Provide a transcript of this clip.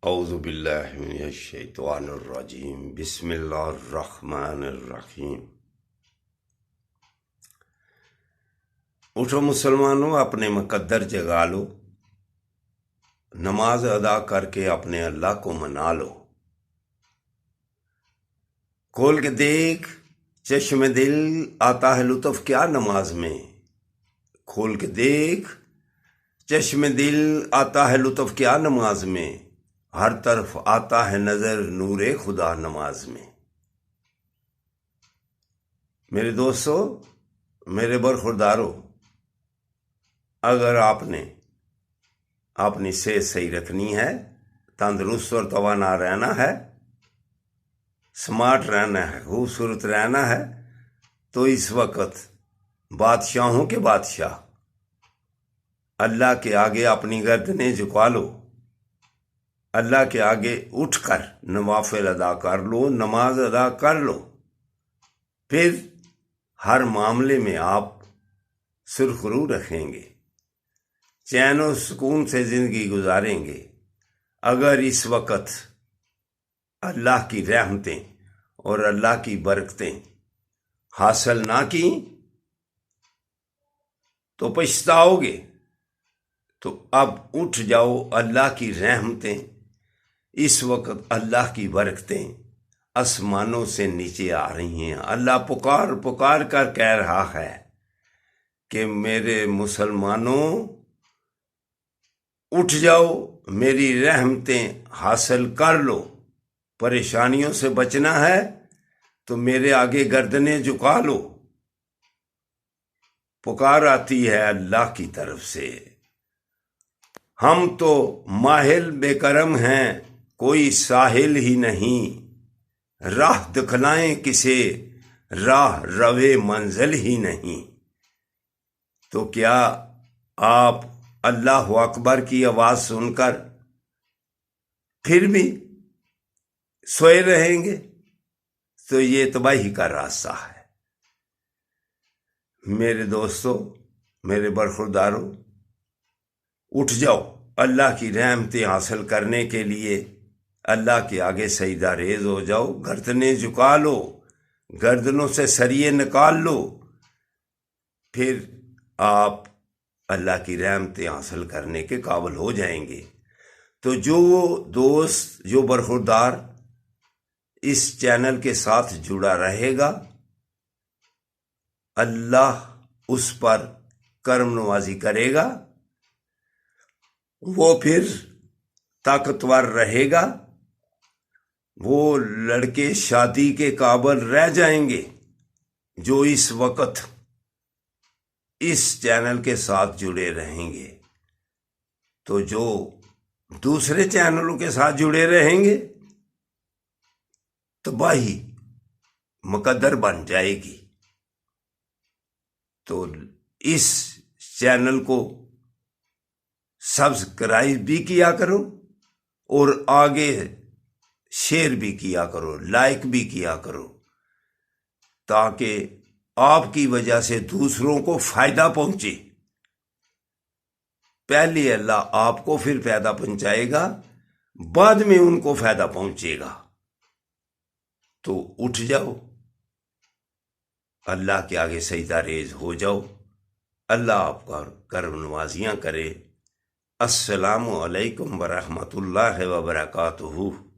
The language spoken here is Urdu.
اعوذ باللہ من الشیطان الرجیم بسم اللہ الرحمن الرحیم۔ اٹھو مسلمانوں، اپنے مقدر جگا لو، نماز ادا کر کے اپنے اللہ کو منا لو۔ کھول کے دیکھ چشم دل، آتا ہے لطف کیا نماز میں۔ کھول کے دیکھ چشم دل، آتا ہے لطف کیا نماز میں۔ ہر طرف آتا ہے نظر نور خدا نماز میں۔ میرے دوستو، میرے برخوردارو، اگر آپ نے اپنی صحت صحیح رکھنی ہے، تندرست اور توانا رہنا ہے، سمارٹ رہنا ہے، خوبصورت رہنا ہے، تو اس وقت بادشاہوں کے بادشاہ اللہ کے آگے اپنی گردنیں جھکا لو، اللہ کے آگے اٹھ کر نوافل ادا کر لو، نماز ادا کر لو۔ پھر ہر معاملے میں آپ سرخرو رکھیں گے، چین و سکون سے زندگی گزاریں گے۔ اگر اس وقت اللہ کی رحمتیں اور اللہ کی برکتیں حاصل نہ کی تو پچھتاؤ گے۔ تو اب اٹھ جاؤ، اللہ کی رحمتیں، اس وقت اللہ کی برکتیں آسمانوں سے نیچے آ رہی ہیں۔ اللہ پکار پکار کر کہہ رہا ہے کہ میرے مسلمانوں اٹھ جاؤ، میری رحمتیں حاصل کر لو۔ پریشانیوں سے بچنا ہے تو میرے آگے گردنیں جھکا لو۔ پکار آتی ہے اللہ کی طرف سے۔ ہم تو ماہل بے کرم ہیں، کوئی ساحل ہی نہیں، راہ دکھلائیں کسے، راہ روے منزل ہی نہیں۔ تو کیا آپ اللہ اکبر کی آواز سن کر پھر بھی سوئے رہیں گے؟ تو یہ تباہی کا راستہ ہے۔ میرے دوستو، میرے برخوردارو، اٹھ جاؤ، اللہ کی رحمتیں حاصل کرنے کے لیے اللہ کے آگے سجدہ ریز ہو جاؤ، گردنیں جھکا لو، گردنوں سے سریے نکال لو۔ پھر آپ اللہ کی رحمتیں حاصل کرنے کے قابل ہو جائیں گے۔ تو جو دوست، جو برخوردار اس چینل کے ساتھ جڑا رہے گا، اللہ اس پر کرم نوازی کرے گا، وہ پھر طاقتور رہے گا، وہ لڑکے شادی کے قابل رہ جائیں گے جو اس وقت اس چینل کے ساتھ جڑے رہیں گے۔ تو جو دوسرے چینلوں کے ساتھ جڑے رہیں گے، تباہی مقدر بن جائے گی۔ تو اس چینل کو سبسکرائب بھی کیا کرو اور آگے شیئر بھی کیا کرو، لائک بھی کیا کرو، تاکہ آپ کی وجہ سے دوسروں کو فائدہ پہنچے۔ پہلے اللہ آپ کو پھر فائدہ پہنچائے گا، بعد میں ان کو فائدہ پہنچے گا۔ تو اٹھ جاؤ، اللہ کے آگے سجدہ ریز ہو جاؤ، اللہ آپ کا کرم نوازیاں کرے۔ السلام علیکم ورحمۃ اللہ وبرکاتہ۔